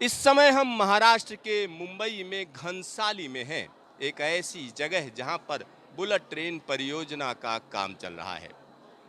इस समय हम महाराष्ट्र के मुंबई में घनसाली में हैं, एक ऐसी जगह जहां पर बुलेट ट्रेन परियोजना का काम चल रहा है।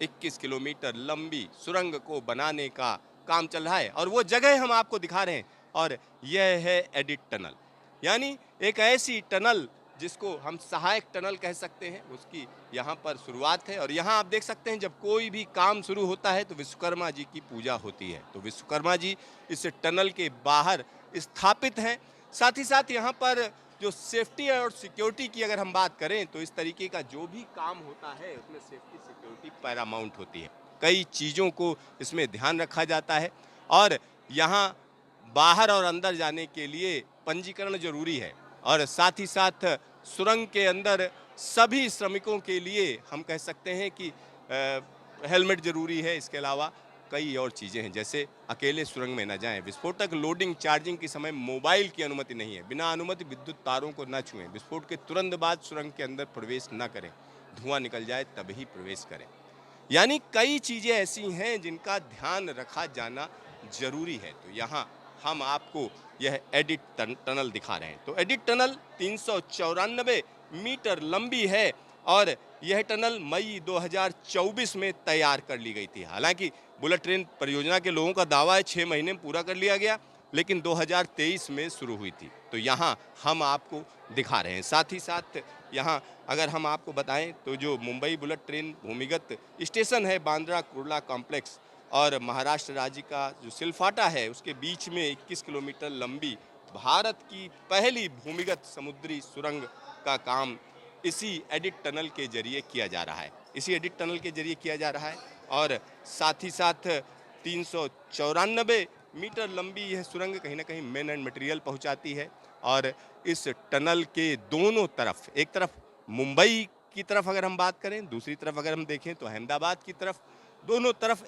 21 किलोमीटर लंबी सुरंग को बनाने का काम चल रहा है और वो जगह हम आपको दिखा रहे हैं। और यह है एडिट टनल, यानी एक ऐसी टनल जिसको हम सहायक टनल कह सकते हैं, उसकी यहाँ पर शुरुआत है। और यहाँ आप देख सकते हैं जब कोई भी काम शुरू होता है तो विश्वकर्मा जी की पूजा होती है। तो विश्वकर्मा जी इस टनल के बाहर स्थापित हैं। साथ ही साथ यहाँ पर जो सेफ्टी और सिक्योरिटी की अगर हम बात करें तो इस तरीके का जो भी काम होता है उसमें सेफ्टी सिक्योरिटी पैरामाउंट होती है। कई चीज़ों को इसमें ध्यान रखा जाता है और यहाँ बाहर और अंदर जाने के लिए पंजीकरण जरूरी है। और साथ ही साथ सुरंग के अंदर सभी श्रमिकों के लिए हम कह सकते हैं कि हेलमेट जरूरी है। इसके अलावा कई और चीज़ें हैं, जैसे अकेले सुरंग में न जाएं, विस्फोटक लोडिंग चार्जिंग के समय मोबाइल की अनुमति नहीं है, बिना अनुमति विद्युत तारों को न छुएं, विस्फोट के तुरंत बाद सुरंग के अंदर प्रवेश न करें, धुआं निकल जाए तभी प्रवेश करें। यानी कई चीज़ें ऐसी हैं जिनका ध्यान रखा जाना जरूरी है। तो यहाँ हम आपको यह एडिट टनल दिखा रहे हैं। तो एडिट टनल 394 मीटर लंबी है और यह टनल मई 2024 में तैयार कर ली गई थी। हालांकि बुलेट ट्रेन परियोजना के लोगों का दावा है 6 महीने में पूरा कर लिया गया, लेकिन 2023 में शुरू हुई थी। तो यहाँ हम आपको दिखा रहे हैं। साथ ही साथ यहाँ अगर हम आपको बताएं तो जो मुंबई बुलेट ट्रेन भूमिगत स्टेशन है बांद्रा कुर्ला कॉम्प्लेक्स और महाराष्ट्र राज्य का जो सिलफाटा है उसके बीच में 21 किलोमीटर लंबी भारत की पहली भूमिगत समुद्री सुरंग का काम इसी एडिट टनल के जरिए किया जा रहा है। इसी एडिट टनल के जरिए किया जा रहा है और साथ ही साथ 394 मीटर लंबी यह सुरंग कहीं ना कहीं मेन एंड मटेरियल पहुंचाती है। और इस टनल के दोनों तरफ, एक तरफ मुंबई की तरफ अगर हम बात करें, दूसरी तरफ अगर हम देखें तो अहमदाबाद की तरफ, दोनों तरफ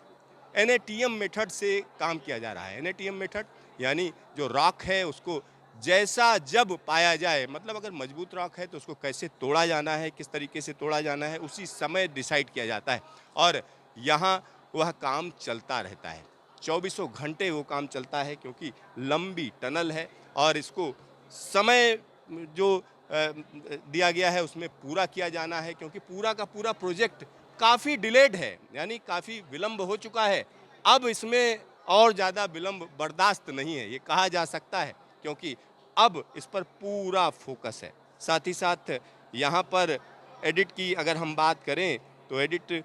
NATM मेथड से काम किया जा रहा है। NATM मेथड यानी जो रॉक है उसको जैसा जब पाया जाए, मतलब अगर मजबूत रॉक है तो उसको कैसे तोड़ा जाना है, किस तरीके से तोड़ा जाना है, उसी समय डिसाइड किया जाता है। और यहाँ वह काम चलता रहता है, 24 घंटे वो काम चलता है, क्योंकि लंबी टनल है और इसको समय जो दिया गया है उसमें पूरा किया जाना है, क्योंकि पूरा का पूरा प्रोजेक्ट काफ़ी डिलेड है, यानी काफ़ी विलंब हो चुका है। अब इसमें और ज़्यादा विलंब बर्दाश्त नहीं है, ये कहा जा सकता है, क्योंकि अब इस पर पूरा फोकस है। साथ ही साथ यहाँ पर एडिट की अगर हम बात करें तो एडिट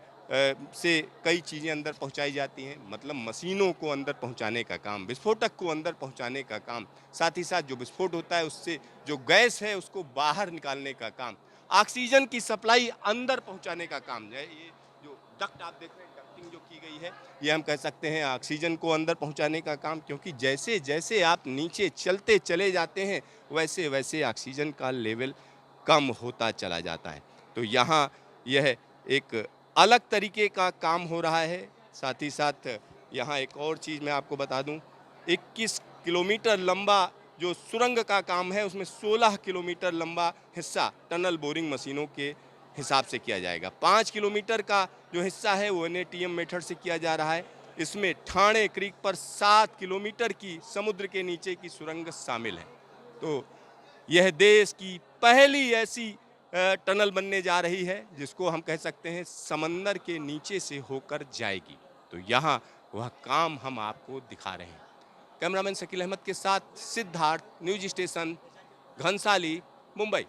से कई चीज़ें अंदर पहुंचाई जाती हैं, मतलब मशीनों को अंदर पहुंचाने का काम, विस्फोटक को अंदर पहुंचाने का काम, साथ ही साथ जो विस्फोट होता है उससे जो गैस है उसको बाहर निकालने का काम, ऑक्सीजन की सप्लाई अंदर पहुंचाने का काम है। ये जो डक्ट आप देख रहे हैं, डक्टिंग जो की गई है, ये हम कह सकते हैं ऑक्सीजन को अंदर पहुंचाने का काम, क्योंकि जैसे जैसे आप नीचे चलते चले जाते हैं वैसे वैसे ऑक्सीजन का लेवल कम होता चला जाता है। तो यहाँ यह एक अलग तरीके का काम हो रहा है। साथ ही साथ यहाँ एक और चीज़ मैं आपको बता दूं, 21 किलोमीटर लंबा जो सुरंग का काम है उसमें 16 किलोमीटर लंबा हिस्सा टनल बोरिंग मशीनों के हिसाब से किया जाएगा। 5 किलोमीटर का जो हिस्सा है वो NATM मेथड से किया जा रहा है। इसमें ठाणे क्रीक पर 7 किलोमीटर की समुद्र के नीचे की सुरंग शामिल है। तो यह देश की पहली ऐसी टनल बनने जा रही है जिसको हम कह सकते हैं समंदर के नीचे से होकर जाएगी। तो यहाँ वह काम हम आपको दिखा रहे हैं। कैमरामैन शकील अहमद के साथ सिद्धार्थ, न्यूज स्टेशन, घनसाली, मुंबई।